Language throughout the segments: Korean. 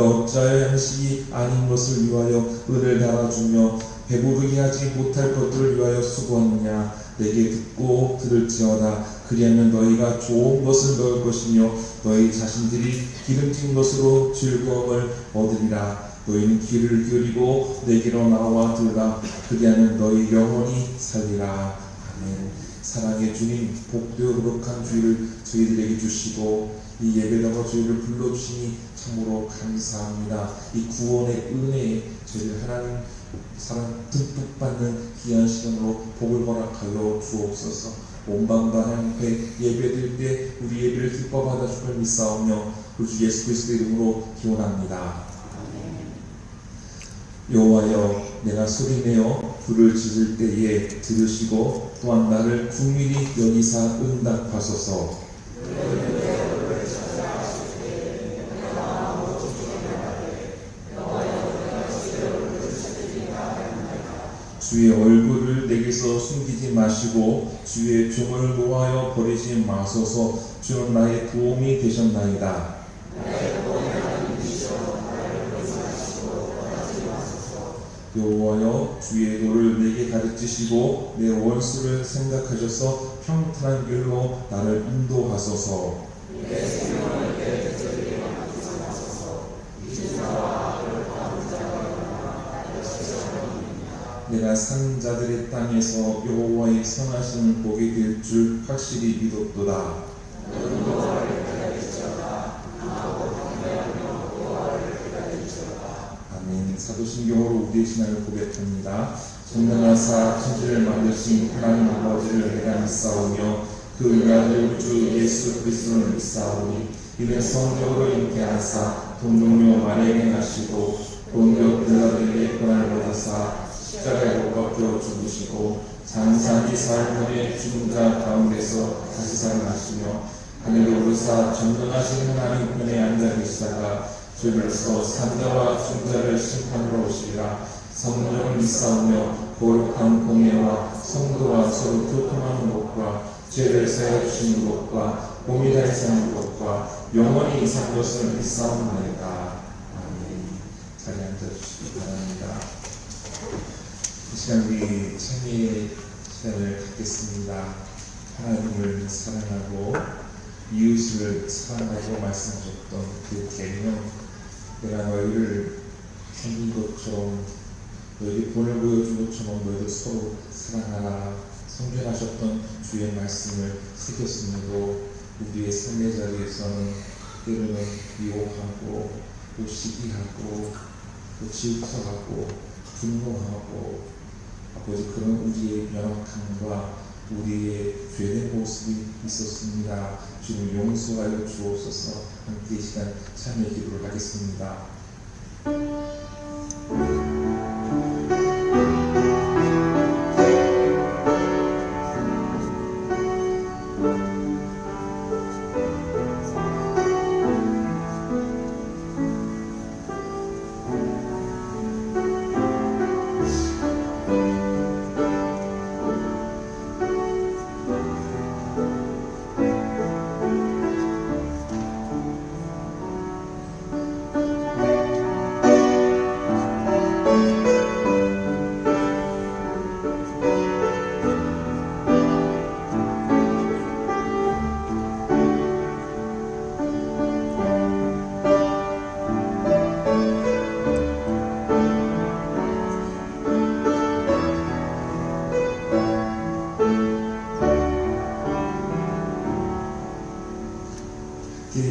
어찌하여 양식이 아닌 것을 위하여 은을 달아주며 배부르게 하지 못할 것들을 위하여 수고하느냐. 내게 듣고 들을지어다. 그리하면 너희가 좋은 것을 넣을 것이며 너희 자신들이 기름진 것으로 즐거움을 얻으리라. 너희는 귀를 기울이고 내게로 나와 들으라. 그리하면 너희 영혼이 살리라. 아멘. 사랑의 주님, 복되어 거룩한 주일을 저희들에게 주시고 이 예배당으로 저희를 불러주시니 참으로 감사합니다. 이 구원의 은혜에 저희를 하나님 사랑 듬뿍 받는 귀한 시간으로 복을 허락하여 주옵소서. 온방과 하나님께 예배드릴 때 우리 예배를 기뻐 받아주길 믿사오며 우리 주 예수 그리스도의 이름으로 기원합니다. 여호와여, 내가 소리내어 불을 지를 때에 들으시고 또한 나를 궁밀히 여기사 응답하소서. 주의 얼굴을 내게서 숨기지 마시고 주의 종을 노하여 버리지 마소서. 주는 나의 도움이 되셨나이다. 여호와여, 주의 도를 내게 가르치시고 내 원수를 생각하셔서 평탄한 길로 나를 인도하소서. 내가 산 자들의 땅에서 여호와의 선하심을 보게 될 줄 확실히 믿었도다. 아멘. 사도신경으로 우리의 신앙을 고백합니다. 전능하사 천지를 만드신 하나님 아버지를 내가 믿사오며 그 위아들 주 예수 그리스도를 믿사오니 이는 성령으로 잉태하사 동정녀 마리아에게 나시고 본격 빌라도에게 고난을 받아사 십자가에 못 박혀 죽으시고 장사한 지 사흘 만에 죽은 자 가운데서 다시 살아나시며 하늘로 오르사 전능하신 하나님 편에 앉아 계시다가 주로서 산자와 중자를 심판하러 오시리라. 성령을 믿사오며 거룩한 공예와 성도와 서로 교통하는 것과 죄를 사하여 주시는 것과 몸이 다히 사는 것과 영원히 산 것을 믿사옵나이다. 아멘. 자리에 앉아주시기 바랍니다. 이 시간 우리 참회의 시간을 갖겠습니다. 하나님을 사랑하고 이웃을 사랑하고 말씀하셨던 그 계명, 내가 너희를 섬긴 것처럼 너희에게 본을 보여준 것처럼 너희를 서로 사랑하라 성전하셨던 주의 말씀을 새겼음에도 우리의 삶의 자리에서는 때로는 미워하고 또 시기하고 또 질투하고 분노하고 아버지 그런 우리의 연약함과 우리의 죄된 모습이 있었습니다. 주님 용서하여 주옵소서. 함께 이 시간 참회 기도를 하겠습니다.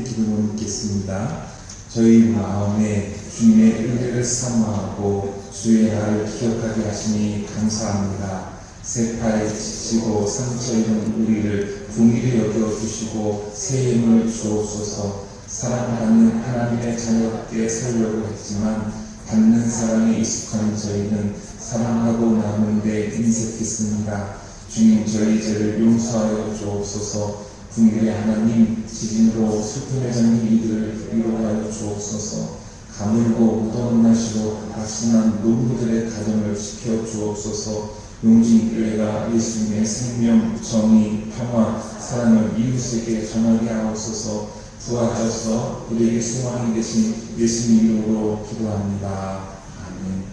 기도를 묻겠습니다. 저희 마음에 주님의 은혜를 사모하고 주의 날을 기억하게 하시니 감사합니다. 세파에 지치고 상처 입은 우리를 긍휼히 여겨주시고 새 힘을 주옵소서. 사랑받는 하나님의 자녀답게 살려고 했지만 받는 사랑에 익숙한 저희는 사랑하고 나누는데 인색했습니다. 주님 저희 죄를 용서하여 주옵소서. 긍휼의 하나님, 지진으로 슬픔에 잠긴 이들을 위로하여 주옵소서. 가물고 무더운 날씨로 악순한 노부들의 가정을 지켜 주옵소서. 용진교회가 예수님의 생명, 정의, 평화, 사랑을 이웃에게 전하게 하옵소서. 부활하셔서 우리에게 소망이 되신 예수님 이름으로 기도합니다. 아멘.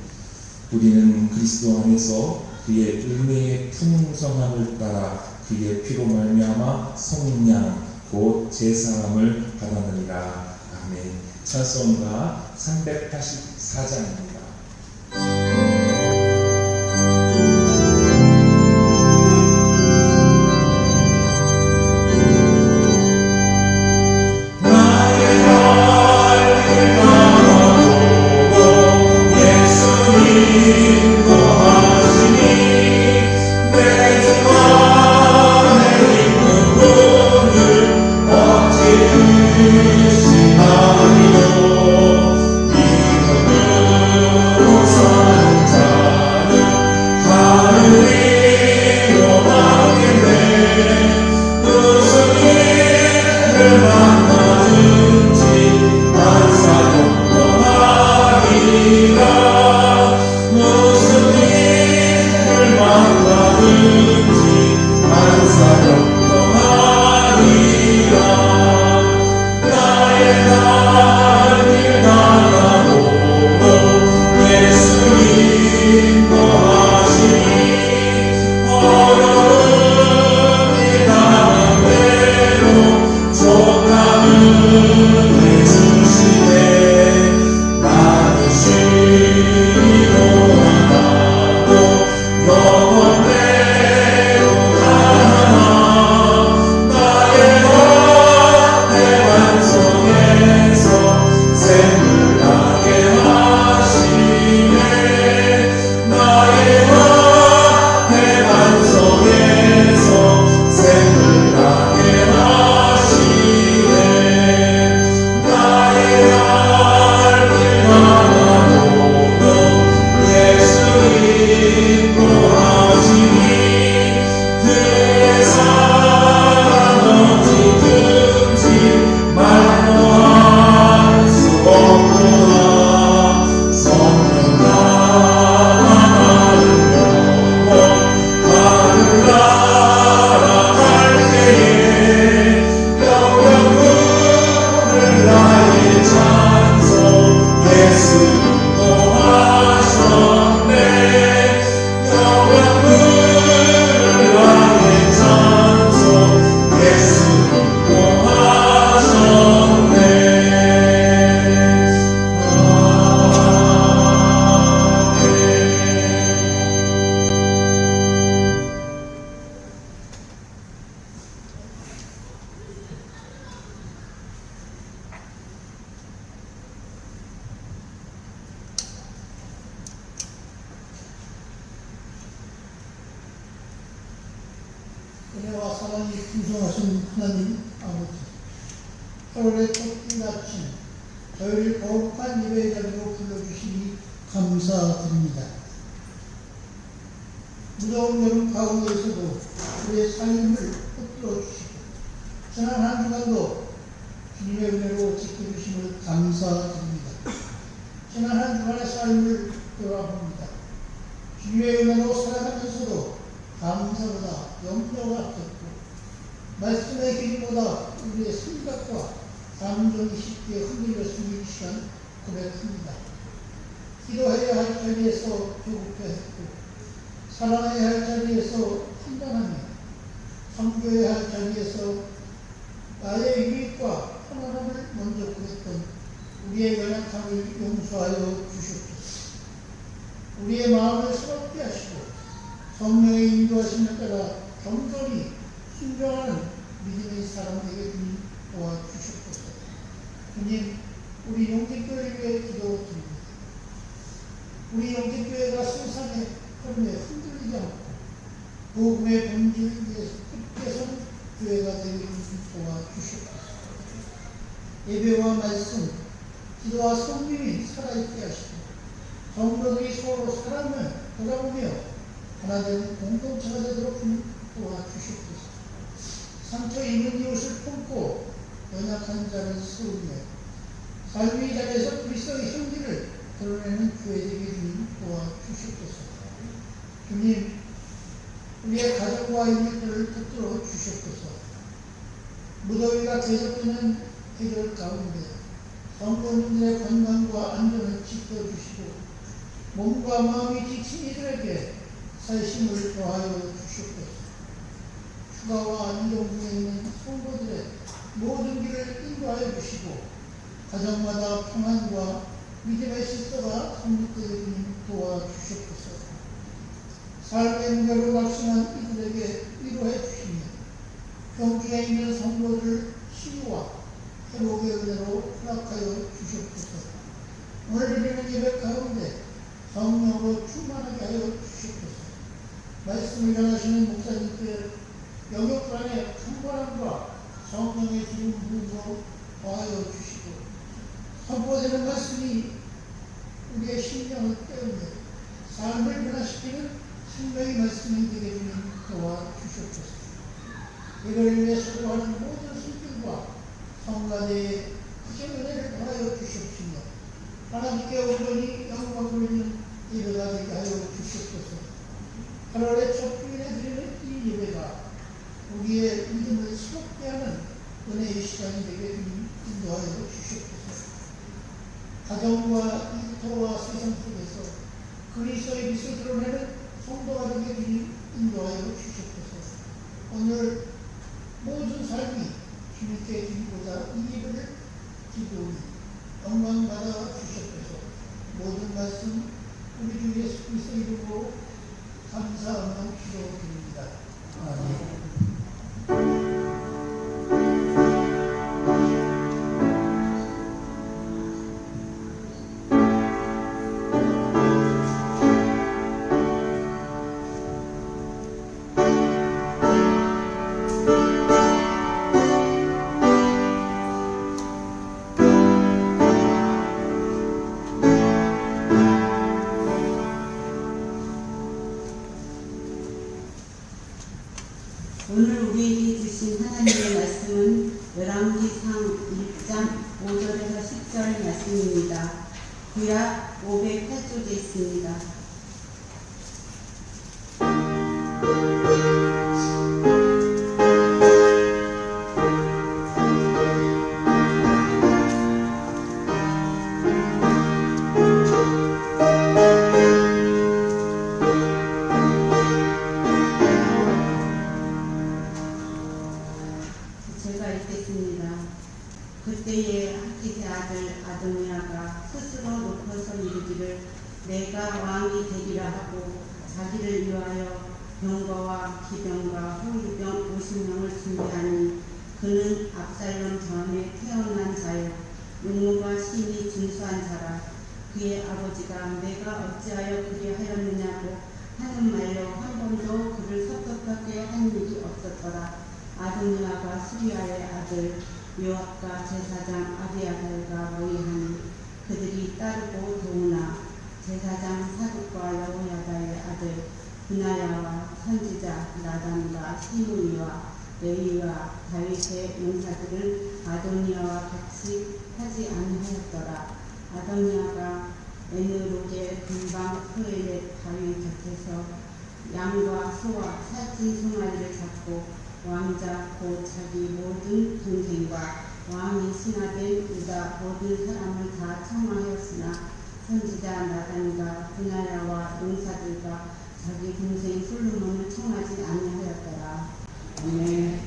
우리는 그리스도 안에서 그의 은혜의 풍성함을 따라 그의 피로 말미암아 성량 곧 제사함을 받았느니라. 아멘. 찬송가 384장입니다. 은혜와 사랑이 풍성하신 하나님 아버지, 8월의 첫 아침 저희를 거룩한 예배의 자리로 불러주시니 감사드립니다. 무더운 여름 가운데에서도 우리의 삶을 붙들어 주시고 지난 한 주간도 주님의 은혜로 지켜주심을 감사드립니다. 지난 한 주간의 삶을 돌아봅니다. 주님의 은혜로 살아가면서도 감사보다 염려가 없었고 말씀의 길보다 우리의 생각과 감정이 쉽게 흔들렸음을 이 시간 고백합니다. 기도해야 할 자리에서 조급해했고 사랑해야 할 자리에서 판단하며 섬겨야 할 자리에서 나의 유익과 편안함을 먼저 구했던 우리의 연약함을 용서하여 주시옵소서. 우리의 마음을 새롭게 하시고 성령의 인도하심에 따라 경건히 순종하는 믿음의 사람에게 주님 도와주셨소서. 주님, 우리 영계교회를 위해 기도드립니다. 우리 영계교회가 세상의 흐름에 흔들리지 않고 복음의 본질을 위해서 굳게 선 교회가 되기를 도와주셨소서. 예배와 말씀, 기도와 성령이 살아있게 하시고 성도들이 서로 사랑을 돌아보며 하나님 공동체가 되도록 도와주시옵소서. 상처 입은 이웃을 품고 연약한 자를 세우며 삶의 자리에서 그리스도의 형기를 드러내는 교회되게 주님 도와주시옵소서. 주님, 우리의 가정과 이웃들을 붙들어 주시옵소서. 무더위가 계속되는 해결 가운데 성도님들의 건강과 안전을 지켜주시고 몸과 마음이 지친 이들에게 살심을 더하여 주시옵소서. 휴가와 이동 중에 있는 성도들의 모든 길을 인도하여 주시고 가정마다 평안과 믿음의 질서가 성립되게 도와주시옵소서. 삶의 무게로 낙심한 이들에게 위로해 주시며 병중에 있는 성도들 치유와 회복의 은혜로 허락하여 주시옵소서. 오늘 드리는 예배 가운데 성령으로 충만하게 하여 주시옵소서. 말씀을 전하시는 목사님께 영역간의 충만함과 성령의 기름 부음으로 더하여 주시고 선포되는 말씀이 우리의 심령을 깨우며 삶을 변화시키는 생명의 말씀이 되게 되는 도와주시옵소서. 이를 위해 수고하는 모든 성들과 성가대의 크신 은혜를 더하여 주시옵시며 하나님께 온전히 영광 돌리는 예배가 되게 하여 주시옵소서. 8월의 첫 주일에 드리는 이 예배가 우리의 믿음을 새롭게 하는 은혜의 시간이 되게 인도하여 주시옵소서. 가정과 일터와 세상 속에서 그리스도의 빛을 드러내는 성도가 되게 인도하여 주시옵소서. 오늘 모든 삶이 주님께 드리고자 이 예배를 기도하니 영광 받아 주시옵소서. 모든 말씀 우리 주 예수 그리스도 이름으로 감사하며 기도드립니다. 아멘. 오늘 우리에게 주신 하나님의 말씀은 열왕기상 1장 5절에서 10절 말씀입니다. 구약 508쪽에 있습니다. 제가 읽겠습니다. 그때에 하깃의 아들 아도니아가 스스로 높아서 이르기를 내가 왕이 되리라 하고 자기를 위하여 병거와 기병과 호위병 50명을 준비하니 그는 압살롬 전에 태어난 자요 용모가 심히 준수한 자라. 그의 아버지가 내가 어찌하여 그리하였느냐고 하는 말로 한 번도 그를 섭섭하게 한 일이 없었더라. 아도니아가 수리아의 아들 요압과 제사장 아비아달과 모의하니 그들이 따르고 도우나 제사장 사독과 여호야다의 아들 분하야와 선지자 나단과 시므이와 레위와 다윗의 용사들은 아도니아와 같이 하지 아니하였더라. 아도니아가 에느록의 근방 크엘렛 바위 곁에서 양과 소와 살찐 송아리를 잡고 왕자 곧 자기 모든 동생과 왕이 신하된 유다 모든 사람을 다 청하였으나 선지자 나단과 분하야와 용사들과 자기 동생 솔로몬을 청하지 아니하였더라. 아멘.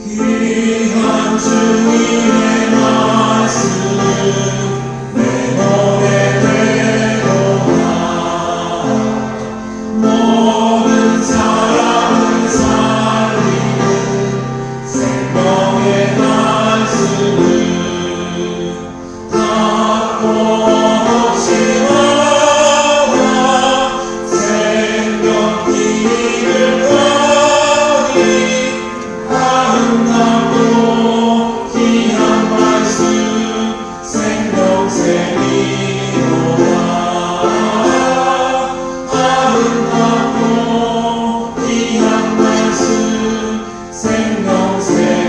귀한 주님의 말씀 내 몸에 되도다. 모든 사람을 살리는 생명의 말씀을 닫고 심어와 생명길을 거니 아름답고 귀한 말씀 생명샘이로다. 아름답고 귀한 말씀 생명샘이로다.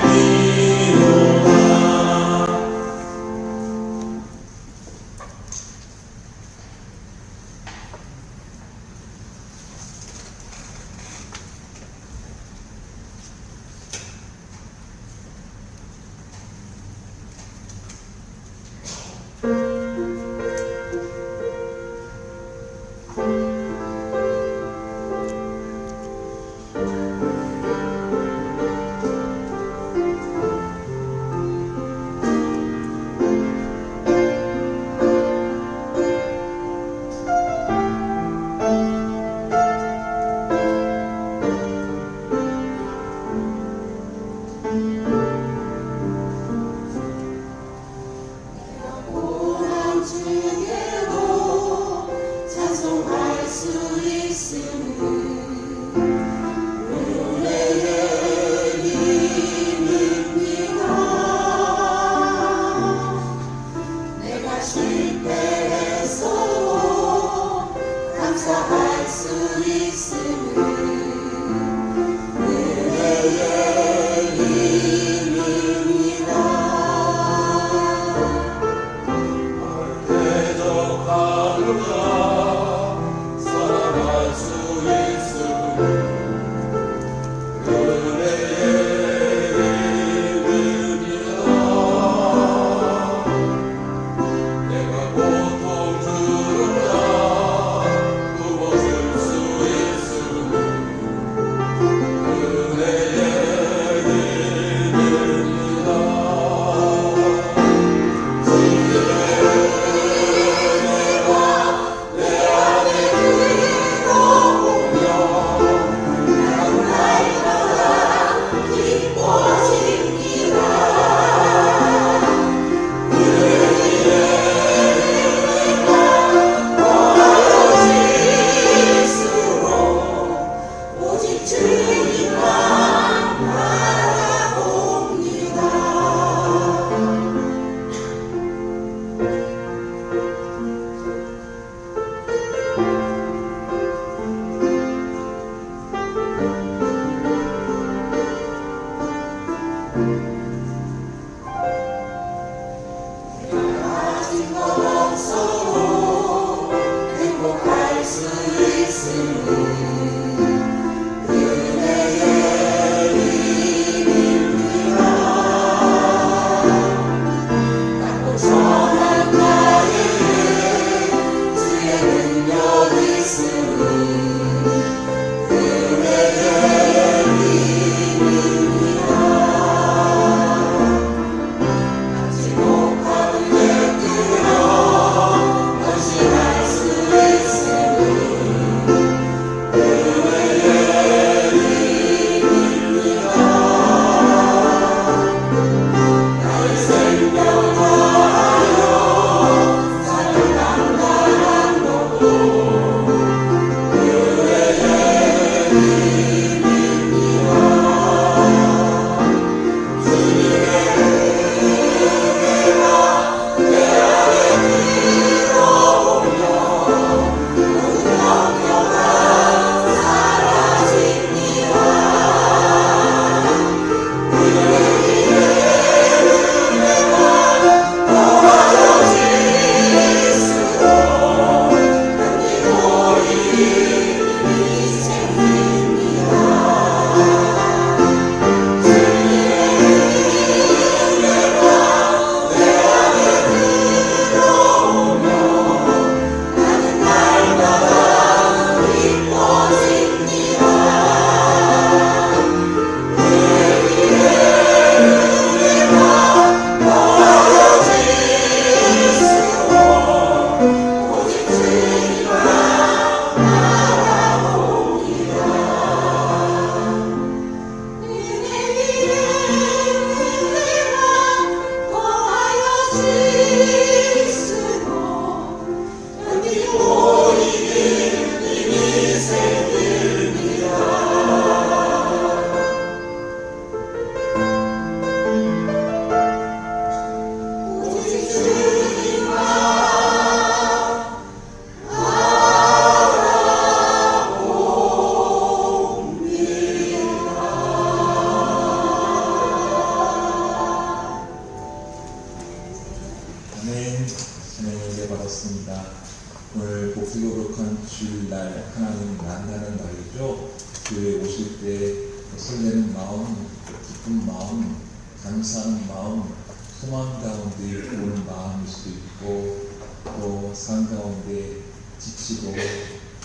설레는 마음, 기쁜 마음, 감사하는 마음, 소망 가운데 오는 마음일 수도 있고, 또 삶 가운데 지치고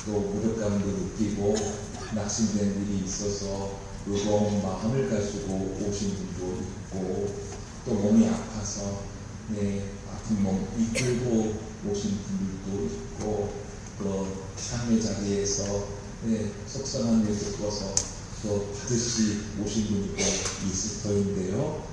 또 무력감도 느끼고 낙심된 일이 있어서 무거운 마음을 가지고 오신 분도 있고, 또 몸이 아파서 아픈 몸 이끌고 오신 분들도 있고, 또 삶의 자리에서 속상한 일 겪어서 또 받으시 오신 분도 있을 터인데요.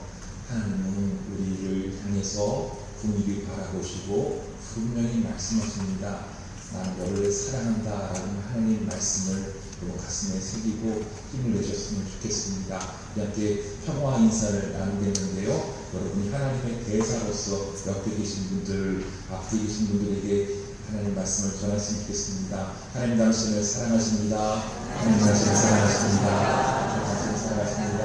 하나님은 우리를 향해서 분위기 바라보시고 분명히 말씀하십니다. 나는 너를 사랑한다 라는 하나님 말씀을 여러분 가슴에 새기고 힘을 내셨으면 좋겠습니다. 함께 평화 인사를 나누겠는데요. 여러분이 하나님의 대사로서 옆에 계신 분들, 앞에 계신 분들에게 하나님 말씀을 전하시면 좋겠습니다. 하나님 당신을 사랑하십니다. 하나님 당신을 사랑하십니다. 당신을 사랑하십니다.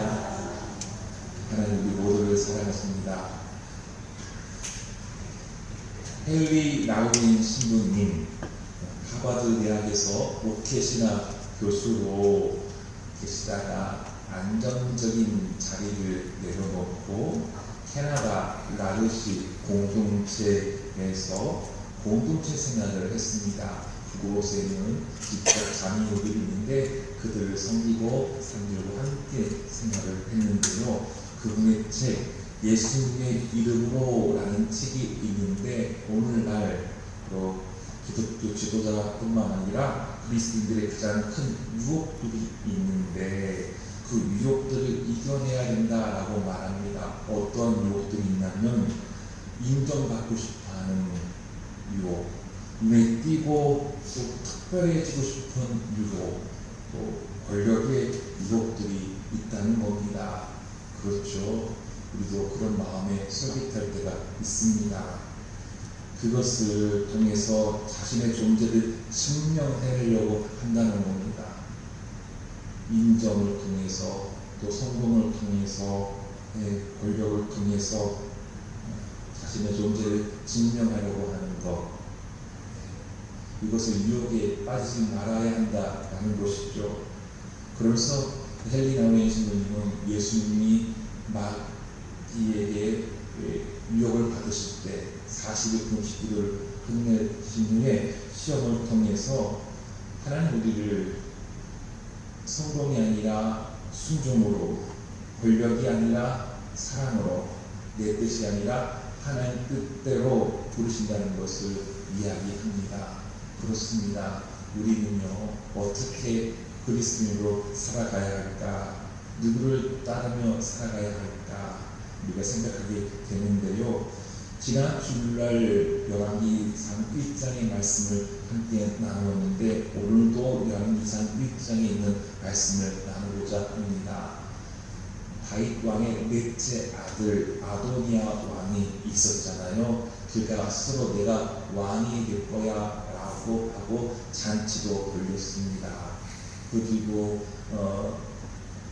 하나님 우리 모두를 사랑하십니다. 헨리 나우민 신부님, 하버드 대학에서 목회신학 교수로 계시다가 안정적인 자리를 내려놓고 캐나다 라르시 공동체에서 공동체 생활을 했습니다. 그곳에는 직접 자매들이 있는데 그들을 섬기고 산들과 함께 생활을 했는데요. 그분의 책 예수님의 이름으로 라는 책이 있는데, 오늘날 기독교 지도자뿐만 아니라 그리스도인들의 가장 큰 유혹들이 있는데 그 유혹들을 이겨내야 된다라고 말합니다. 어떤 유혹들이 있냐면 인정받고 싶어하는 유혹, 눈에 띄고 또 특별해지고 싶은 유혹, 또 권력의 유혹들이 있다는 겁니다. 그렇죠. 우리도 그런 마음에 솔깃할 때가 있습니다. 그것을 통해서 자신의 존재를 증명하려고 한다는 겁니다. 인정을 통해서, 또 성공을 통해서, 권력을 통해서 자신의 존재를 증명하려고 하는 것, 이것을 유혹에 빠지지 말아야 한다라는 것이죠. 그래서 헨리 나우민 신부님은 예수님이 마귀에게 유혹을 받으실 때 40일 금식기를 끝내신 후에 시험을 통해서 하나님 우리를 성공이 아니라 순종으로, 권력이 아니라 사랑으로, 내 뜻이 아니라 하나님 뜻대로 부르신다는 것을 이야기합니다. 그렇습니다. 우리는요, 어떻게 그리스도인으로 살아가야 할까? 누구를 따르며 살아가야 할까? 우리가 생각하게 되는데요. 지난 주일날 열왕기상 1장의 말씀을 함께 나누었는데, 오늘도 열왕기상 1장에 있는 말씀을 나누고자 합니다. 다윗 왕의 넷째 아들 아도니아 왕이 있었잖아요. 그가 스스로 내가 왕이 될 거야 라고 하고 잔치도 벌였습니다. 그리고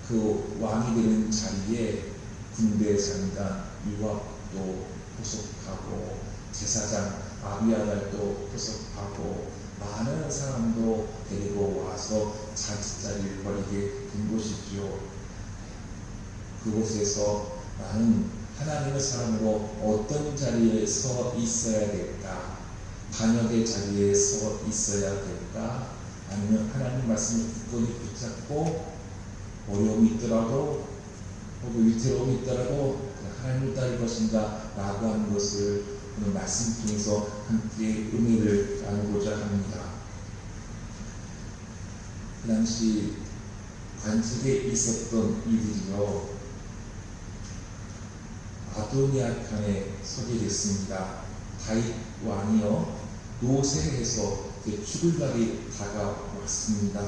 그 왕이 되는 자리에 군대 장관 요압도 포섭하고 제사장 아비아달도 포섭하고 많은 사람도 데리고 와서 잔치자리를 벌이게 된 것이죠. 그곳에서 나는 하나님의 사람으로 어떤 자리에 서 있어야 될까? 반역의 자리에 서 있어야 될까? 아니면 하나님 말씀을 굳건히 붙잡고 어려움이 있더라도 혹은 위태로움이 있더라도 하나님을 따를 것인가 라고 하는 것을 오늘 말씀 통해서 함께 의미를 나누고자 합니다. 그 당시 관직에 있었던 이들이요, 아도니아 편에 서게 됐습니다. 다윗 왕이요, 노쇠해서 죽을 날이 다가왔습니다.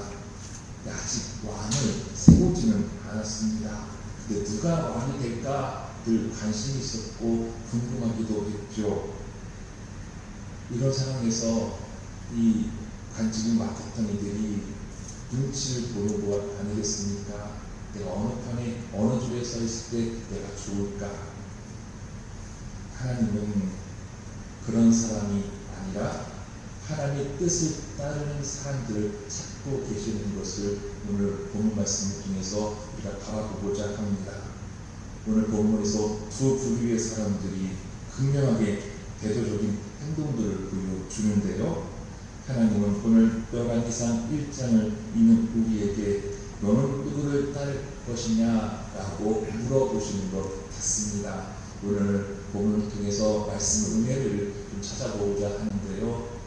아직 왕을 세우지는 않았습니다. 근데 누가 왕이 될까 늘 관심이 있었고 궁금하기도 했죠. 이런 상황에서 이 관직을 맡았던 이들이 눈치를 보는 것 아니겠습니까? 내가 어느 편에 어느 줄에 서 있을 때 내가 좋을까? 하나님은 그런 사람이 아니라 하나님의 뜻을 따르는 사람들을 찾고 계시는 것을 오늘 본문 말씀을 통해서 우리가 바라보고자 합니다. 오늘 본문에서 두 부류의 사람들이 극명하게 대조적인 행동들을 보여주는데요. 하나님은 오늘 요한계시록 1장을 읽는 우리에게 너는 누구를 따를 것이냐 라고 물어보시는 것 같습니다. 오늘 본문을 통해서 말씀 은혜를 좀 찾아보고자 하는데요.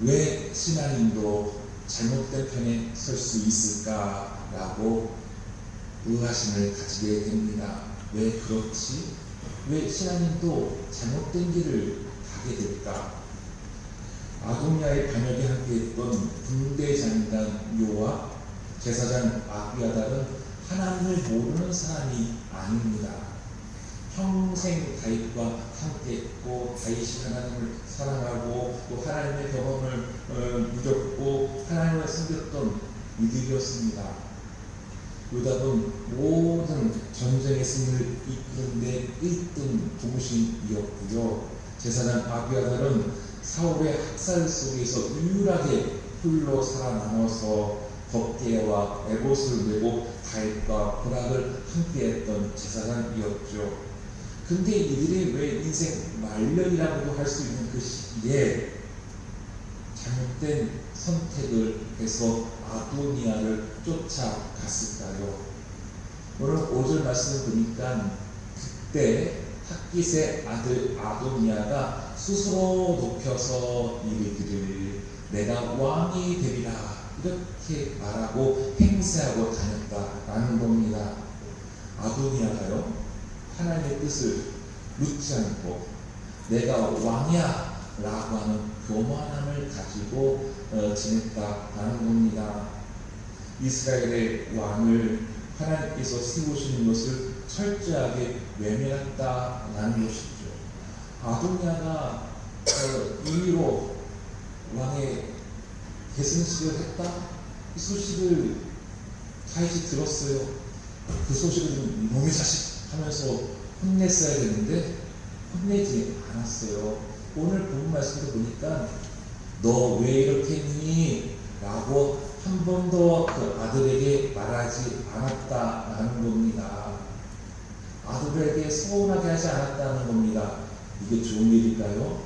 왜 신하님도 잘못된 편에 설 수 있을까라고 의아심을 가지게 됩니다. 왜 그렇지? 왜 신하님도 잘못된 길을 가게 될까? 아도니아의 반역에 함께했던 군대장관 요압, 제사장 아비아달은 하나님을 모르는 사람이 아닙니다. 평생 다윗과 함께했고 다윗이 하나님을 사랑하고 또 하나님의 경험을 누렸고 하나님을 섬겼던 이들이었습니다. 요압은 모든 전쟁의 승리를 이끄는 데 1등 부부신이었고요. 제사장 아비아달은 사울의 학살 속에서 유일하게 홀로 살아남아서 덮개와 에봇을 메고 다윗과 고락을 함께했던 제사장이었죠. 근데 이들이 왜 인생 말년이라고도 할 수 있는 그 시기에 잘못된 선택을 해서 아도니아를 쫓아갔을까요? 오늘 5절 말씀을 보니까 그때 핫깃의 아들 아도니아가 스스로 높여서 이르기를 내가 왕이 되리라 이렇게 말하고 행세하고 다녔다라는 겁니다. 아도니아가요 하나님의 뜻을 묻지 않고 내가 왕이야 라고 하는 교만함을 가지고 지냈다라는 겁니다. 이스라엘의 왕을 하나님께서 세우시는 것을 철저하게 외면했다라는 것이죠. 아도니아가 임의로 왕의 계승식을 했다? 이 소식을 다윗이 들었어요. 그 소식을 이놈의 자식 하면서 혼냈어야 되는데 혼내지 않았어요. 오늘 본문 말씀을 보니까 너 왜 이렇게 했니? 라고 한 번도 그 아들에게 말하지 않았다라는 겁니다. 아들에게 서운하게 하지 않았다는 겁니다. 이게 좋은 일일까요?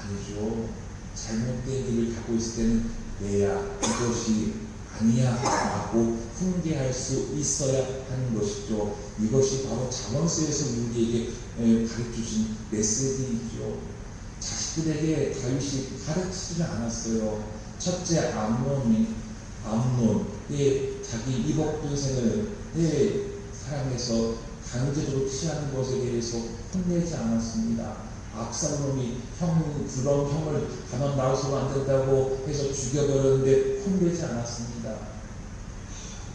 아니죠. 잘못된 일을 갖고 있을 때는 내야 이것이 아니야 라고 훈계할 수 있어야 하는 것이죠. 이것이 바로 잠언서에서 우리에게 가르쳐주신 메시지이죠. 자식들에게 다윗이 가르치지 않았어요. 첫째 암논이 자기 이복 동생을 사랑해서 강제로 취하는 것에 대해서 혼내지 않았습니다. 압살롬이 그런 형을 가만 놔두면 안 된다고 해서 죽여버렸는데 혼내지 않았습니다.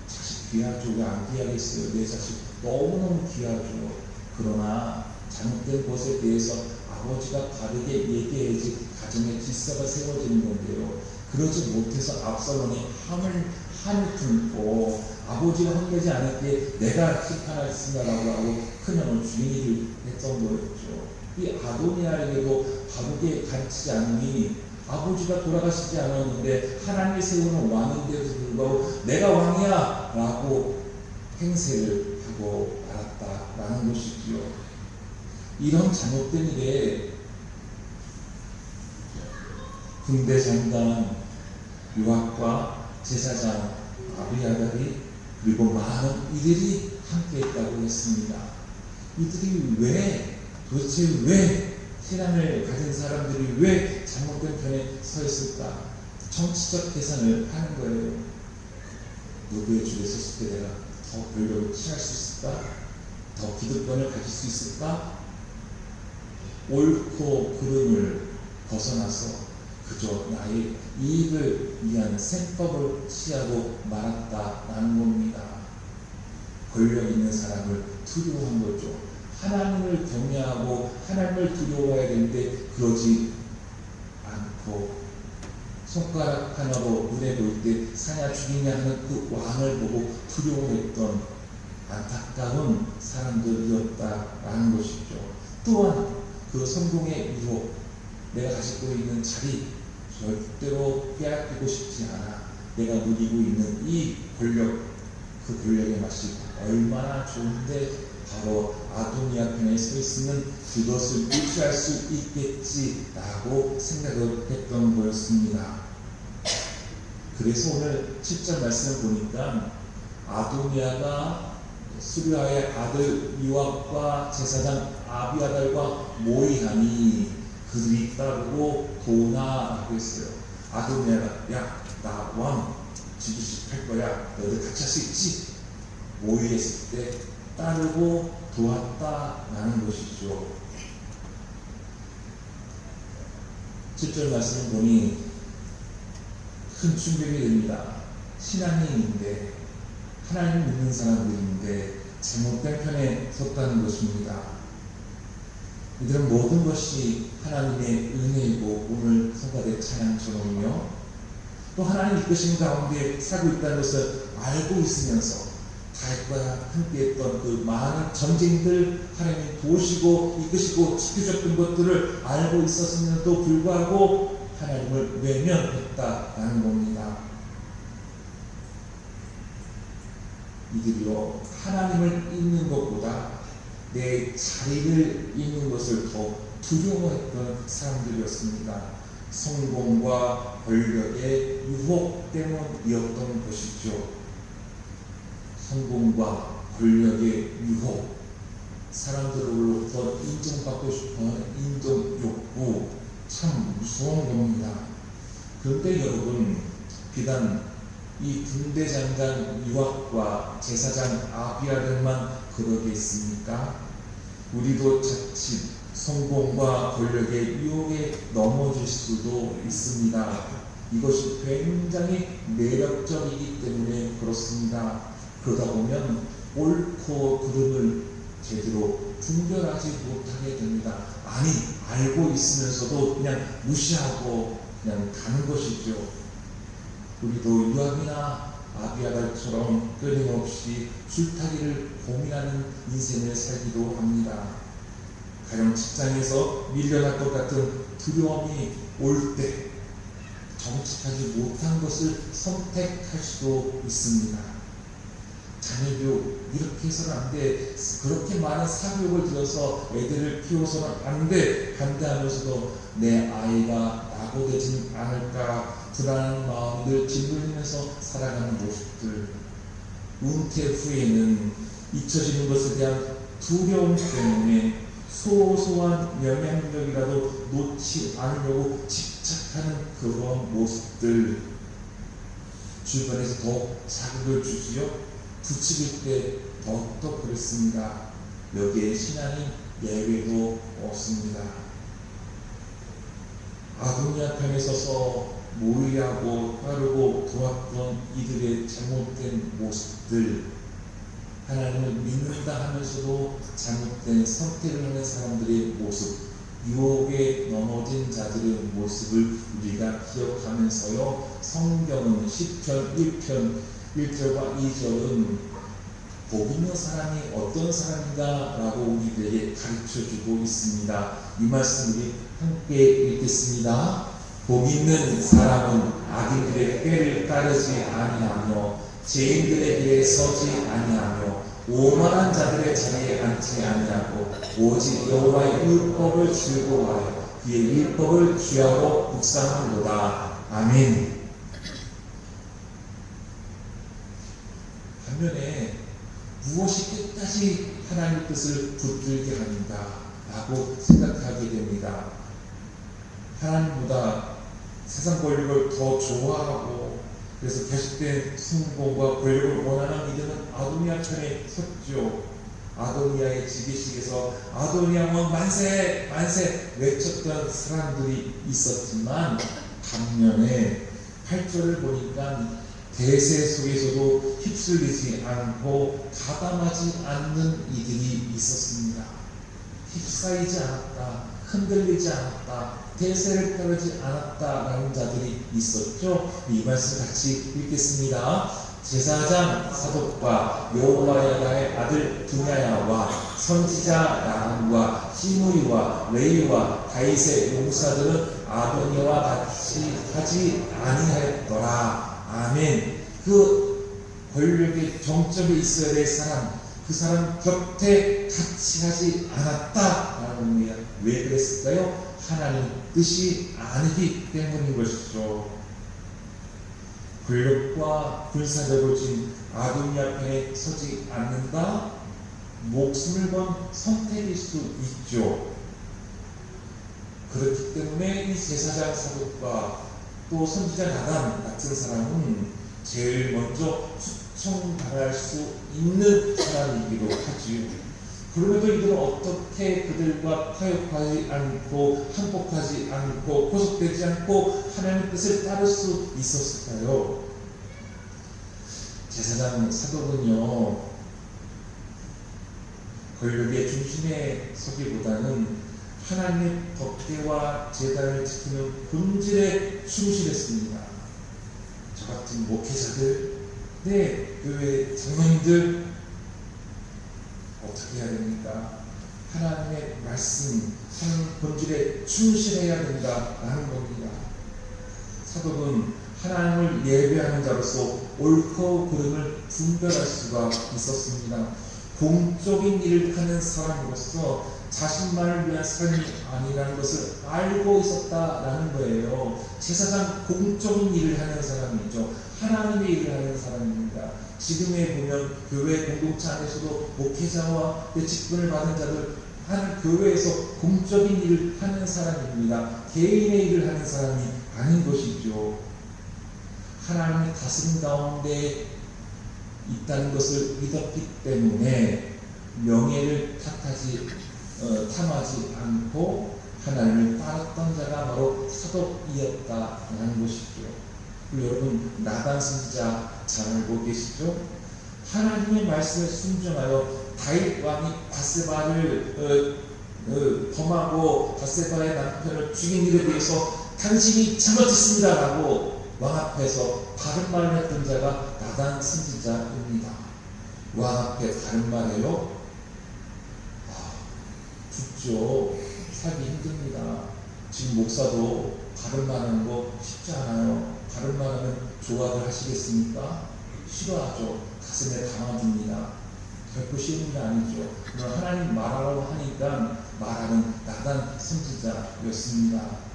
자식 귀하죠. 왜 안 귀하겠어요? 내 자식 너무너무 귀하죠. 그러나 잘못된 것에 대해서 아버지가 바르게 얘기해야지 가정의 질서가 세워지는 건데요. 그러지 못해서 압살롬이 한을 품고 아버지가 혼내지 않을 때 내가 심판하겠습니다라고 하고 큰형을 주인이를 했던 거였죠. 이 아도니아에게도 바르게 가르치지 않으니 아버지가 돌아가시지 않았는데 하나님이 세우는 왕인데도 불구하고 내가 왕이야 라고 행세를 하고 말았다라는 것이지요. 이런 잘못된 일에 군대 장관 요압과 제사장 아비아달이 그리고 많은 이들이 함께했다고 했습니다. 이들이 도대체 왜 신앙을 가진 사람들이 왜 잘못된 편에 서 있을까? 정치적 계산을 하는 거예요. 누구의 줄에 섰을 때 내가 더 권력을 취할 수 있을까? 더 기득권을 가질 수 있을까? 옳고 그름을 벗어나서 그저 나의 이익을 위한 셈법을 취하고 말았다라는 겁니다. 권력 있는 사람을 두려워한 거죠. 하나님을 경외하고 하나님을 두려워해야 되는데 그러지 않고 손가락 하나로 눈에 보일 때 사냐 죽이냐 하는 그 왕을 보고 두려워했던 안타까운 사람들이었다라는 것이죠. 또한 그 성공의 유혹 내가 가지고 있는 자리 절대로 빼앗기고 싶지 않아. 내가 누리고 있는 이 권력, 그 권력의 맛이 얼마나 좋은데 바로 아도니아 편에 서 있으면 그것을 유지할 수 있겠지라고 생각을 했던 거였습니다. 그래서 오늘 7절 말씀을 보니까 아도니아가 수르야의 아들 요압과 제사장 아비아달과 모의하니 그들이 따르고 도나라고 했어요. 아도니아가 야, 나 왕 지도식 할 거야. 너희들 같이 할 수 있지? 모의했을 때 따르고 도왔다라는 것이죠. 7절 말씀을 보니 큰 충격이 됩니다. 신앙인인데 하나님 믿는 사람들인데 잘못된 편에 섰다는 것입니다. 이들은 모든 것이 하나님의 은혜이고 오늘 성가대 찬양처럼요, 또 하나님 이끄신 가운데 살고 있다는 것을 알고 있으면서 다윗과 함께했던 그 많은 전쟁들 하나님이 도우시고 이끄시고 지켜줬던 것들을 알고 있었음에도 불구하고 하나님을 외면했다라는 겁니다. 이들이요, 하나님을 잊는 것보다 내 자리를 잊는 것을 더 두려워했던 사람들이었습니다. 성공과 권력의 유혹 때문이었던 것이죠. 성공과 권력의 유혹, 사람들로부터 인정받고 싶어하는 인정 욕구, 참 무서운 겁니다. 그런데 여러분, 비단 이 군대장관 요압과 제사장 아비아들만 그러겠습니까? 우리도 자칫 성공과 권력의 유혹에 넘어질 수도 있습니다. 이것이 굉장히 매력적이기 때문에 그렇습니다. 그러다 보면 옳고 그름을 제대로 분별하지 못하게 됩니다. 아니, 알고 있으면서도 그냥 무시하고 그냥 가는 것이죠. 우리도 요압이나 아비아달처럼 끊임없이 줄타기를 고민하는 인생을 살기도 합니다. 가령 직장에서 밀려날 것 같은 두려움이 올 때 정직하지 못한 것을 선택할 수도 있습니다. 자녀교육 이렇게 해서는 안 돼, 그렇게 많은 사교육을 들여서 애들을 키워서는 안 돼 반대하면서도 내 아이가 낙오되지 않을까 불안한 마음을 짓눌리면서 살아가는 모습들, 은퇴 후에는 잊혀지는 것에 대한 두려움 때문에 소소한 영향력이라도 놓지 않으려고 집착하는 그런 모습들, 주변에서 더 자극을 주지요. 부추길 때 더욱더 그렇습니다. 여기에 신앙이 예외도 없습니다. 아도니아 편에 서서 모의하고 따르고 도왔던 이들의 잘못된 모습들, 하나님을 믿는다 하면서도 잘못된 선택을 하는 사람들의 모습, 유혹에 넘어진 자들의 모습을 우리가 기억하면서요, 성경은 시편 1편 1절과 2절은 복 있는 사람이 어떤 사람인가 라고 우리들에게 가르쳐주고 있습니다. 이 말씀 우리 함께 읽겠습니다. 복 있는 사람은 악인들의 꾀를 따르지 아니하며 죄인들의 길에 서지 아니하며 오만한 자들의 자리에 앉지 아니하고 오직 여호와의 율법을 즐거워하여 그의 율법을 취하고 묵상하노라. 아멘. 반면에 무엇이 끝까지 하나님의 뜻을 붙들게 하는가 라고 생각하게 됩니다. 하나님보다 세상 권력을 더 좋아하고 그래서 계속된 성공과 권력을 원하는 이들은 아도니아 편에 섰죠. 아도니아의 지배식에서 아도니아 왕 만세 만세 외쳤던 사람들이 있었지만 반면에 8절을 보니까 대세 속에서도 휩쓸리지 않고 가담하지 않는 이들이 있었습니다. 휩싸이지 않았다, 흔들리지 않았다, 대세를 따르지 않았다라는 자들이 있었죠. 이 말씀 같이 읽겠습니다. 제사장 사독과 여호야다의 아들 분야야와 선지자 나함과 시므이와 레이와 다윗의 용사들은 아도니아와 같이 하지 아니하였더라. 아멘. 그 권력의 정점에 있어야 될 사람, 그 사람 곁에 같이 하지 않았다라는 겁니다. 왜 그랬을까요? 하나님 뜻이 아니기 때문인 것이죠. 권력과 군사력을 진 아도니아 편에 서지 않는다? 목숨을 건 선택일 수 있죠. 그렇기 때문에 이 제사장 사독과 또 선지자 나단 같은 사람은 제일 먼저 추천받을 수 있는 사람이기도 하지요. 그럼에도 이들은 어떻게 그들과 타협하지 않고 항복하지 않고 포섭되지 않고 하나님의 뜻을 따를 수 있었을까요? 제사장 사독은요, 권력의 중심에 서기보다는 하나님의 법궤와 제단을 지키는 본질에 충실했습니다. 저 같은 목회자들, 교회 장로님들 어떻게 해야 됩니까? 하나님의 말씀, 하나님 본질에 충실해야 된다라는 겁니다. 사독은 하나님을 예배하는 자로서 옳고 그름을 분별할 수가 있었습니다. 공적인 일을 하는 사람으로서 자신만을 위한 삶이 아니라는 것을 알고 있었다라는 거예요. 제사장 공적인 일을 하는 사람이죠. 하나님의 일을 하는 사람입니다. 지금에 보면 교회 공동체 안에서도 목회자와 직분을 받은 자들, 하나님 교회에서 공적인 일을 하는 사람입니다. 개인의 일을 하는 사람이 아닌 것이죠. 하나님의 다스림 가운데 있다는 것을 믿었기 때문에 명예를 탐하지 않고 하나님을 따랐던 자가 바로 사독이었다라는 것이죠. 그리고 여러분, 나단 선지자 잘 알고 계시죠? 하나님의 말씀에 순종하여 다윗 왕이 바세바를 범하고 바세바의 남편을 죽인 일에 대해서 당신이 잘못했습니다라고 왕 앞에서 바른 말을 했던 자가 나단 선지자입니다. 왕 앞에 바른 말해요? 죽죠. 살기 힘듭니다. 지금 목사도 바른 말하는 거 쉽지 않아요. 바른 말하면 좋아들 하시겠습니까? 싫어하죠. 가슴에 담아줍니다. 결코 쉬운 게 아니죠. 그러나 하나님 말하라고 하니까 말하는 나단 선지자였습니다.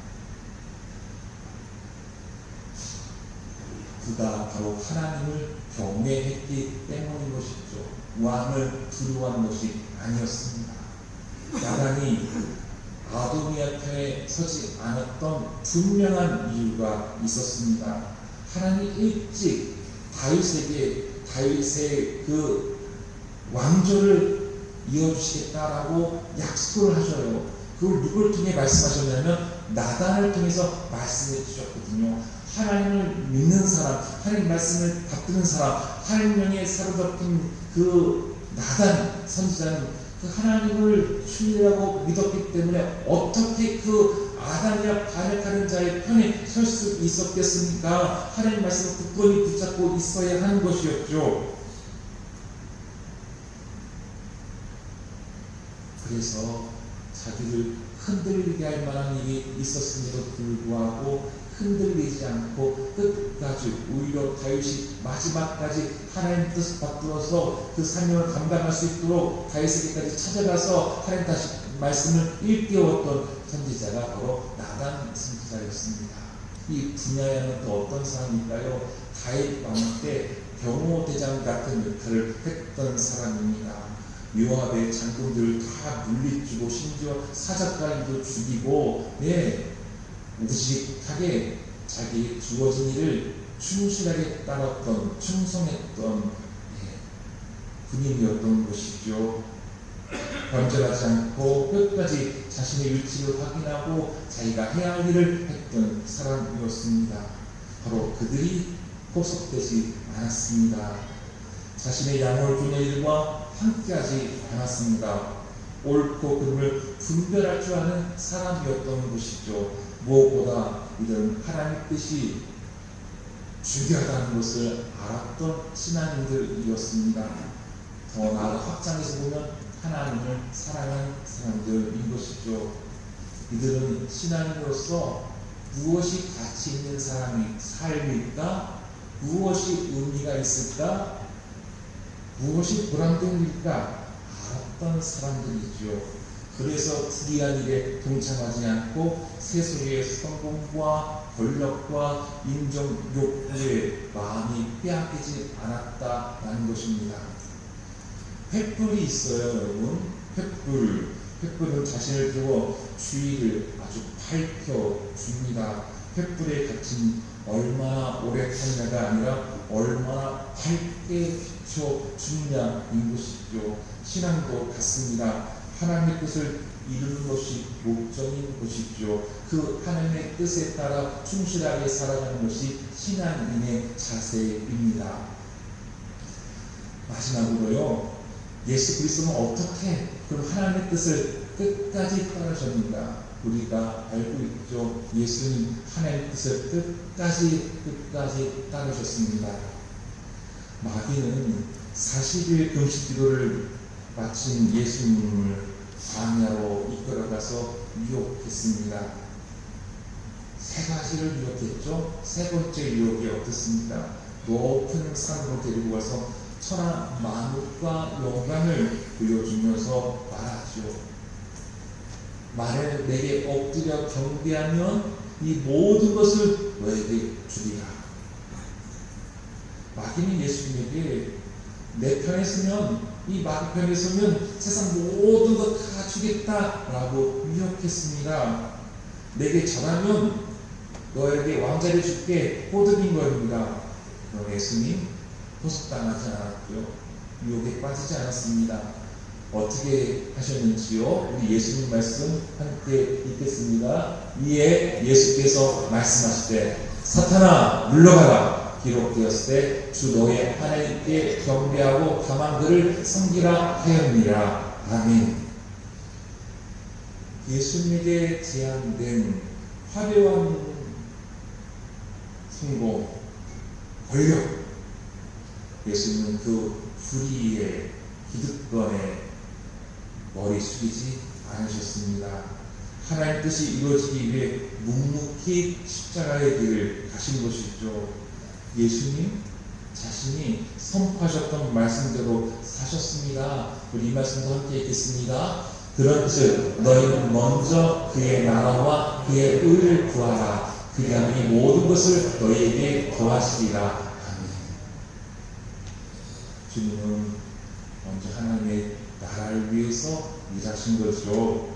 그가 바로 하나님을 경외했기 때문인 것이죠. 왕을 두려워하는 것이 아니었습니다. 나단이 아도니아 편에 서지 않았던 분명한 이유가 있었습니다. 하나님이 일찍 다윗의 그 왕조를 이어주시겠다라고 약속을 하셔요. 그걸 누굴 통해 말씀하셨냐면 나단을 통해서 말씀해 주셨거든요. 하나님을 믿는 사람, 하나님 말씀을 받드는 사람, 하나님 명에 사로잡힌 그 나단 선지자는 그 하나님을 신뢰하고 믿었기 때문에 어떻게 그 아담이와 반역하는 자의 편에 설 수 있었겠습니까? 하나님 말씀을 굳건히 붙잡고 있어야 하는 것이었죠. 그래서 자기를 흔들리게 할 만한 일이 있었음에도 불구하고 흔들리지 않고 끝까지 오히려 다윗이 마지막까지 하나님 뜻을 받들어서 그 사명을 감당할 수 있도록 다윗에게까지 찾아가서 하나님 다시 말씀을 일깨웠던 선지자가 바로 나단 선지자였습니다. 이 분야에는 또 어떤 사람일까요? 다윗 왕 때 병호대장 같은 역할을 했던 사람입니다. 요압의 장군들을 다 물리치고 심지어 사작가인도 죽이고 무식하게 자기 주어진 일을 충실하게 따랐던 충성했던 군인이었던 것이죠. 변절하지 않고 끝까지 자신의 위치를 확인하고 자기가 해야 할 일을 했던 사람이었습니다. 바로 그들이 포섭되지 않았습니다. 자신의 양을 두는 일과 함께하지 않았습니다. 옳고 그름을 분별할 줄 아는 사람이었던 것이죠. 무엇보다 이들은 하나님의 뜻이 중요하다는 것을 알았던 신앙인들이었습니다. 더 나아가 확장해서 보면 하나님을 사랑하는 사람들인 것이죠. 이들은 신앙인으로서 무엇이 가치 있는 삶일까? 무엇이 의미가 있을까? 무엇이 보람된 일일까? 알았던 사람들이죠. 그래서 불의한 일에 동참하지 않고 세속의 성공과 권력과 인정 욕구에 마음이 빼앗기지 않았다는 것입니다. 횃불이 있어요, 여러분. 횃불은 자신을 태워 주위를 아주 밝혀줍니다. 횃불의 가치는 얼마나 오래 타느냐가 아니라 얼마나 밝게 비춰주느냐인 것이죠. 신앙도 같습니다. 하나님의 뜻을 이루는 것이 목적인 것이죠. 그 하나님의 뜻에 따라 충실하게 살아가는 것이 신앙인의 자세입니다. 마지막으로요, 예수 그리스도는 어떻게 그 하나님의 뜻을 끝까지 따르셨는가? 우리가 알고 있죠. 예수님 하나님의 뜻을 끝까지 따르셨습니다. 마귀는 40일 금식 기도를 마친 예수님을 광야로 이끌어가서 유혹했습니다. 세 가지를 유혹했죠. 세 번째 유혹이 어떻습니까? 높은 산으로 데리고 가서 천하 만국과 영광을 보여주면서 말하죠. 만일 내게 엎드려 경배하면 이 모든 것을 너에게 주리라. 마귀는 예수님에게 내 편에 서면, 이 마귀 편에 서면 세상 모든 것 다 주겠다라고 유혹했습니다. 내게 절하면 너에게 왕자를 줄게 호드빈 겁니다. 그럼 예수님 보석당하지 않았고요. 유혹에 빠지지 않았습니다. 어떻게 하셨는지요? 우리 예수님 말씀 함께 읽겠습니다. 이에 예수께서 말씀하시되 사탄아 물러가라. 기록되었을 때 주 너의 하나님께 경배하고 다만 그를 섬기라 하였느니라. 아멘. 예수님에게 제한된 화려한 성공, 권력, 예수님은 그 불의의 기득권에 머리 숙이지 않으셨습니다. 하나님 뜻이 이루어지기 위해 묵묵히 십자가의 길을 가신 것이죠. 예수님 자신이 선포하셨던 말씀대로 사셨습니다. 우리 이 말씀도 함께 읽겠습니다. 그런즉 너희는 먼저 그의 나라와 그의 의를 구하라. 그리하면 이 모든 것을 너희에게 더하시리라. 아멘. 주님은 먼저 하나님의 나라를 위해서 일하신 거죠.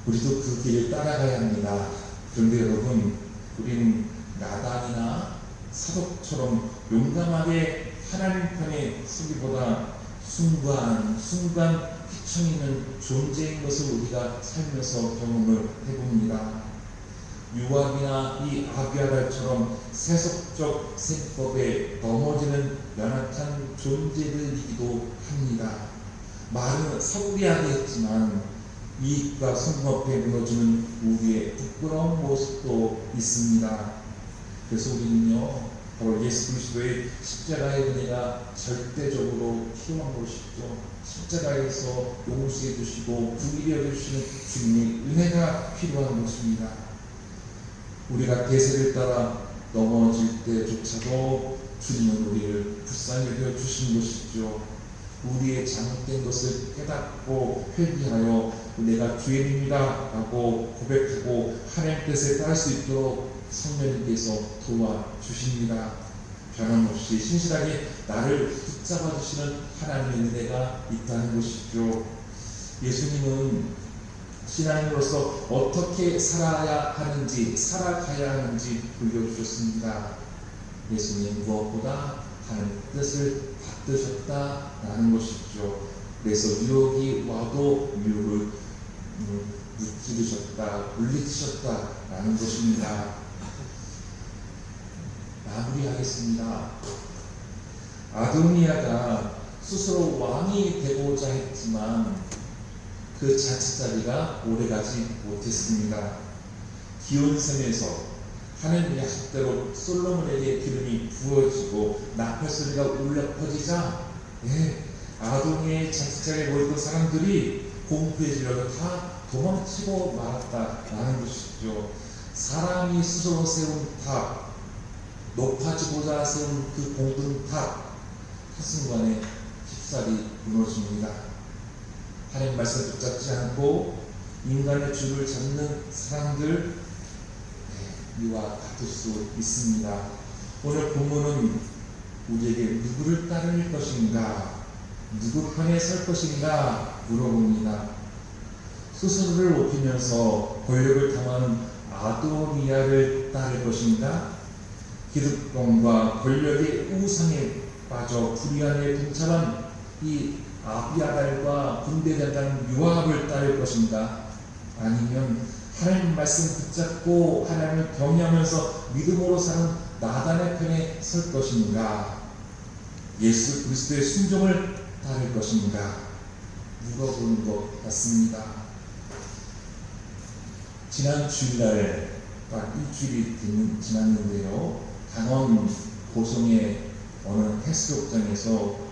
우리도 그 길을 따라가야 합니다. 그런데 여러분, 우리는 나단이나 사독처럼 용감하게 하나님 편에 서기보다 순간 휘청 있는 존재인 것을 우리가 살면서 경험을 해봅니다. 유압이나 이 아비아달처럼 세속적 생법에 넘어지는 연약한 존재들이기도 합니다. 말은 서구리하게 했지만 이익과 성공 앞에 무너지는 우리의 부끄러운 모습도 있습니다. 그래서 우리는요, 바로 예수 그리스도의 십자가의 은혜가 절대적으로 필요한 것이죠. 십자가에서 용서해 주시고 부귀 여겨주시는 주님의 은혜가 필요한 것입니다. 우리가 대세를 따라 넘어질 때조차도 주님은 우리를 불쌍히 여겨 주신 것이죠. 우리의 잘못된 것을 깨닫고 회개하여 내가 죄인입니다 라고 고백하고 하나님 뜻에 따를 수 있도록 성령님께서 도와주십니다. 변함없이 신실하게 나를 붙잡아 주시는 하나님의 은혜가 있다는 것이죠. 예수님은 신앙인으로서 어떻게 살아가야 하는지 보여주셨습니다. 예수님 무엇보다 하나님의 뜻을 받드셨다라는 것이죠. 그래서 유혹이 와도 유혹을 물리치셨다라는 것입니다. 마무리하겠습니다. 아도니아가 스스로 왕이 되고자 했지만 그 자칫자리가 오래가지 못했습니다. 기온샘에서 하나님의 약속대로 솔로몬에게 기름이 부어지고 나팔 소리가 울려 퍼지자 아도니의 잔치장에 모였던 사람들이 공포에 질려서 다 도망치고 말았다라는 것이죠. 사람이 스스로 세운 탑, 높아지고자 세운 그 공든 탑, 한순간에 쉽사리 무너집니다. 하나님 말씀 붙잡지 않고 인간의 줄을 잡는 사람들, 이와 같을 수 있습니다. 오늘 본문은 우리에게 누구를 따를 것인가, 누구 편에 설 것인가 물어봅니다. 스스로를 높이면서 권력을 탐하는 아도니아를 따를 것인가, 기득권과 권력의 우상에 빠져 불의안에 동참한 이 아비아달과 군대장관 요압을 따를 것인가, 아니면 하나님 말씀 붙잡고 하나님을 경외하면서 믿음으로 사는 나단의 편에 설 것인가, 예수 그리스도의 순종을 따를 것인가 물어보는 것 같습니다. 지난 주일날 딱 일주일이 지났는데요, 강원 고성의 어느 해수욕장에서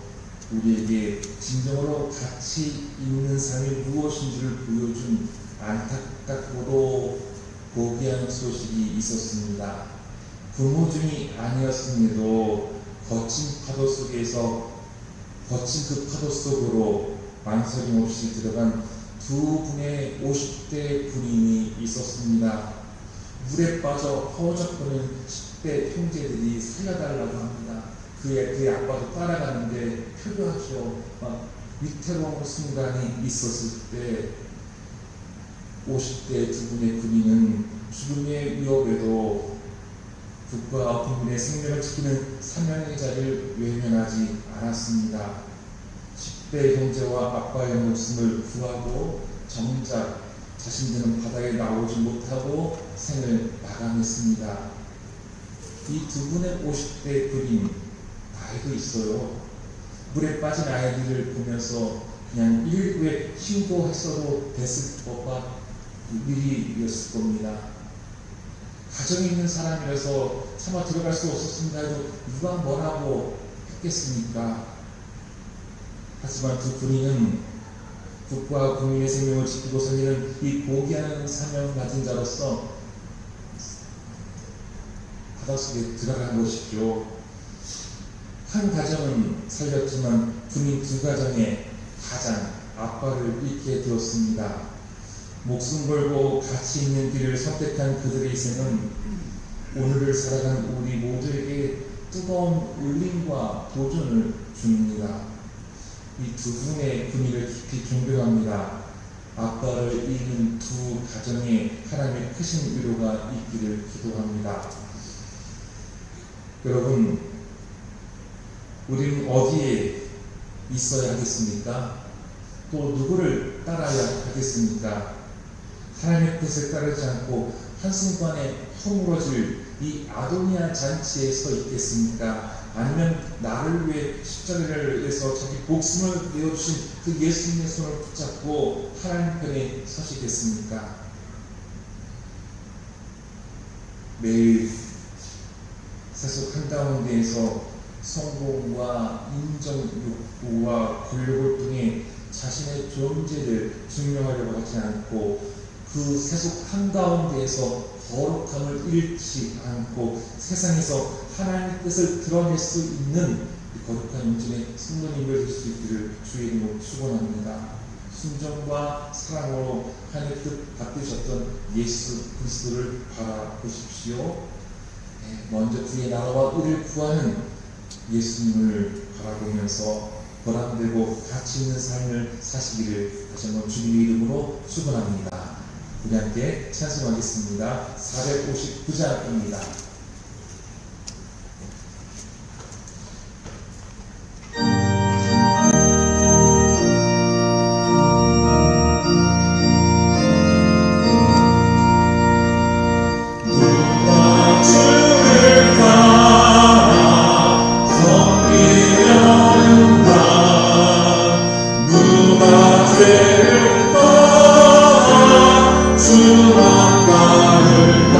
우리에게 진정으로 가치 있는 삶이 무엇인지를 보여준 안타깝고도 고귀한 소식이 있었습니다. 부모중이 아니었음에도 거친 그 파도 속으로 망설임 없이 들어간 두 분의 50대 군인이 있었습니다. 물에 빠져 허우적거리는 10대 형제들이 살려달라고 합니다. 그의 아빠도 따라가는데 표류하죠. 막 위태로운 순간이 있었을 때 50대 두 분의 군인은 죽음의 위협에도 국가와 국민의 생명을 지키는 사명의 자리를 외면하지 않았습니다. 10대 형제와 아빠의 목숨을 구하고 정작 자신들은 바다에 나오지 못하고 생을 마감했습니다. 이 두 분의 50대 군인, 나이도 있어요. 물에 빠진 아이들을 보면서 그냥 119에 신고했어도 됐을 법한 일이었을 겁니다. 가정이 있는 사람이라서 차마 들어갈 수 없었습니다 해도 누가 뭐라고 했겠습니까? 하지만 두 군인은 국가와 국민의 생명을 지키고 살리는 이 고귀한 사명을 가진 자로서 바닷속에 들어간 것이죠. 한 가정은 살렸지만 군인 두 가정의 가장 아빠를 잃게 되었습니다. 목숨 걸고 가치 있는 길을 선택한 그들의 희생은 오늘을 살아가는 우리 모두에게 뜨거운 울림과 도전을 줍니다. 이 두 분의 군인을 깊이 존경합니다. 아빠를 잃는 두 가정에 하나님의 크신 위로가 있기를 기도합니다. 여러분, 우리는 어디에 있어야 하겠습니까? 또 누구를 따라야 하겠습니까? 하나님의 뜻을 따르지 않고 한순간에 허물어질 이 아도니아 잔치에 서 있겠습니까? 아니면 나를 위해 십자가를 위해서 자기 목숨을 내어주신 그 예수님의 손을 붙잡고 하나님 편에 서시겠습니까? 매일 세속 한가운데에서 성공과 인정 욕구와 권력을 통해 자신의 존재를 증명하려고 하지 않고 그 세속 한가운데에서 거룩함을 잃지 않고 세상에서 하나님의 뜻을 드러낼 수 있는 거룩한 용진의 성도님을 될 수 있기를 주의 이름으로 축원합니다. 순종과 사랑으로 하나님의 뜻 받으셨던 예수 그리스도를 바라보십시오. 먼저 그의 나라와 의를 구하는 예수님을 바라보면서 보람되고 가치 있는 삶을 사시기를 다시 한번 주님의 이름으로 축원합니다. 우리 함께 찬송하겠습니다. 459장입니다. 주만 나를 다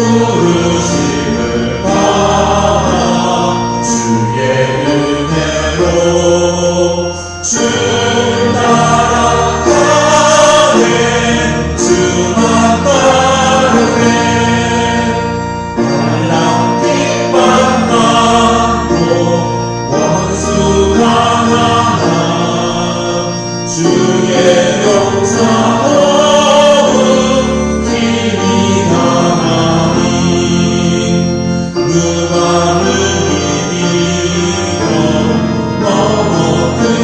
부르심을 받아 주의 은혜로 주 따라가네 주만 따르네 말랑 핍박 받고 원수가 많아 주의 용서로운 힘이 강하니 누가를 이기고 넘어뜨리라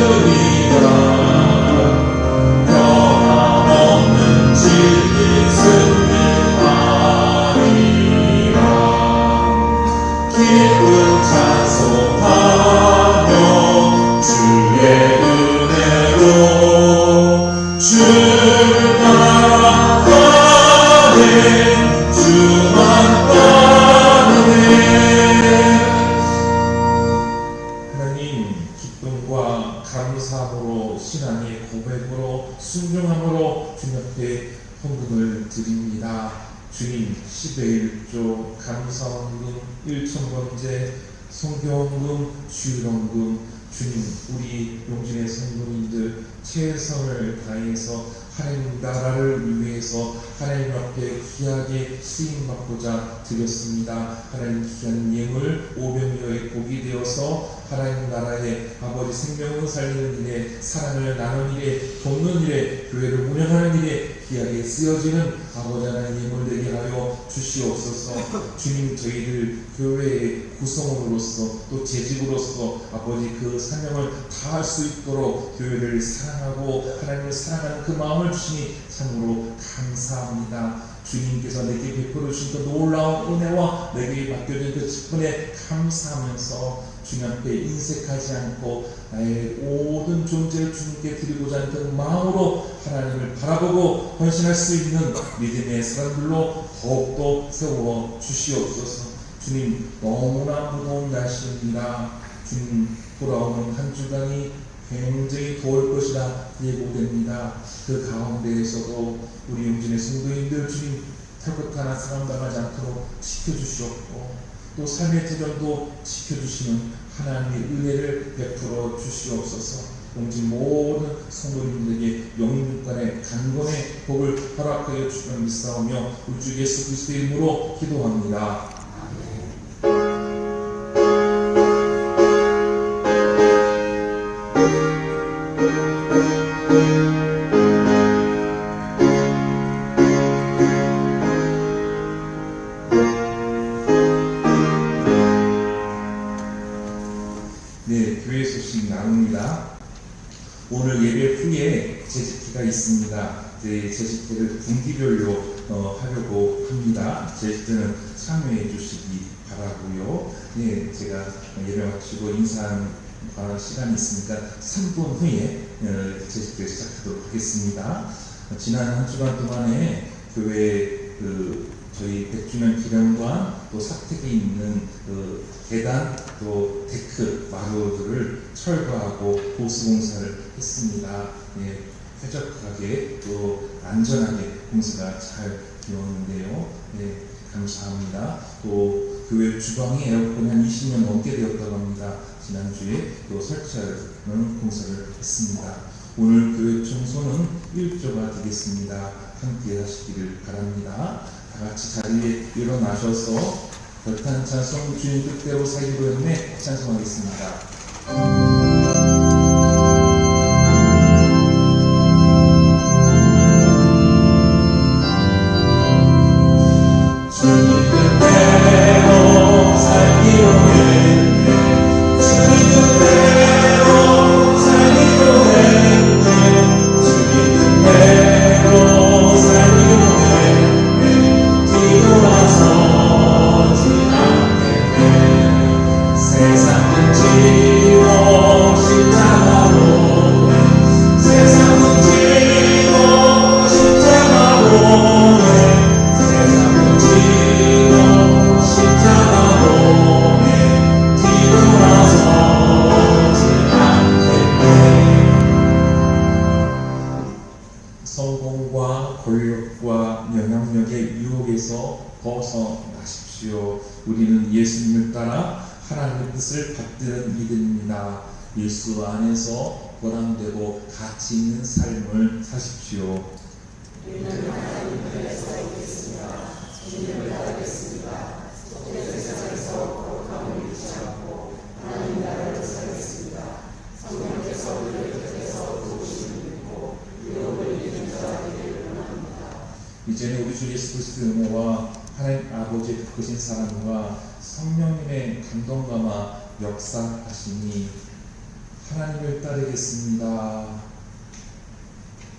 변함없는 진리 승리하리라 기쁨 찬송하며 주의 은혜로 주 따라가네 주만 따르네 하나님 기쁨과 감사함으로 신앙의 고백으로 순종함으로 주님 앞에 헌금을 드립니다. 주님 10의 1조 감사헌금 1,000번째 성교헌금 주일헌금 주님 우리 용진의 성도님들 최선을 다해서 하나님 나라를 위해서 하나님 앞에 귀하게 쓰임받고자 드렸습니다. 하나님 귀한 예물 500여의 복이 되어서 하나님 나라의 아버지 생명을 살리는 일에 사랑을 나누는 일에 돕는 일에 교회를 운영하는 일에 귀하게 쓰여지는 아버지 하나님 예물 되게 하여 주시옵소서. 주님 저희들 교회의 구성원으로서 또 재직으로서 아버지 그 사명을 다할 수 있도록 교회를 사랑하고 하나님을 사랑하는 그 마음을 주시니 참으로 감사합니다. 주님께서 내게 베풀어 주신 그 놀라운 은혜와 내게 맡겨진 그 직분에 감사하면서 주님 앞에 인색하지 않고 나의 모든 존재를 주님께 드리고자 하는 그 마음으로 하나님을 바라보고 헌신할 수 있는 믿음의 사람들로 더욱더 세워 주시옵소서. 주님 너무나 무거운 날씨입니다. 주님 돌아오는 한 주간이 굉장히 더울 것이라 예고됩니다. 그 가운데에서도 우리 용진의 성도님들 주님 털끝 하나 사람당하지 않도록 지켜주시옵고 또 삶의 태전도 지켜주시는 하나님의 은혜를 베풀어 주시옵소서. 용진 모든 성도님들에게 영육간의 강건의 복을 허락하여 주시며 믿사오며 우리 주 예수 그리스도의 이름으로 기도합니다. 네, 교회 소식 나눕니다. 오늘 예배 후에 재직회가 있습니다. 재직회를 분기별로 하려고 합니다. 재직회는 참여해 주시기 바라고요. 네, 제가 예배 마치고 인사하는 시간이 있으니까 3분 후에 재직회 시작하도록 하겠습니다. 지난 한 주간 동안에 교회 저희 100주년 기념관 또 사택에 있는 계단 또 데크 마루들을 철거하고 보수공사를 했습니다. 예, 쾌적하게 또 안전하게 공사가 잘 되었는데요. 예, 감사합니다. 또 교회 주방에 에어컨이 한 20년 넘게 되었다고 합니다. 지난주에 또 설치하는 공사를 했습니다. 오늘 교회 청소는 1조가 되겠습니다. 함께 하시기를 바랍니다. 다 같이 자리에 일어나셔서 별탄 찬송 주님 뜻대로 살기로 했네 찬송하겠습니다. 세상은 지워 하십시오. 우리는 예수님을 따라 하나님의 뜻을 받드는 이들입니다. 예수 안에서 보람되고 가치 있는 삶을 사십시오. 이제는 우리 주 예수 그리스도의 은혜와 하나님 아버지의 크신 사랑과 성령님의 감동감화 역사하시니 하나님을 따르겠습니다.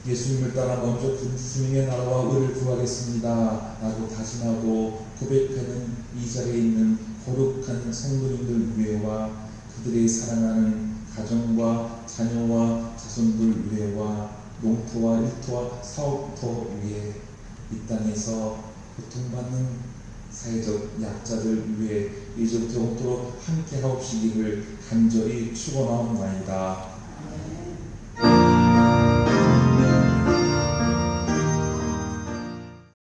예수님을 따라 먼저 주님의 나라와 의를 구하겠습니다 라고 다짐하고 고백하는 이 자리에 있는 거룩한 성도님들 위에와 그들의 사랑하는 가정과 자녀와 자손들 위에와 농토와 일토와 사업터 위에 이 땅에서 고통받는 사회적 약자들 위해 이제부터 영토로 함께 하옵시기를 간절히 축원하옵나이다.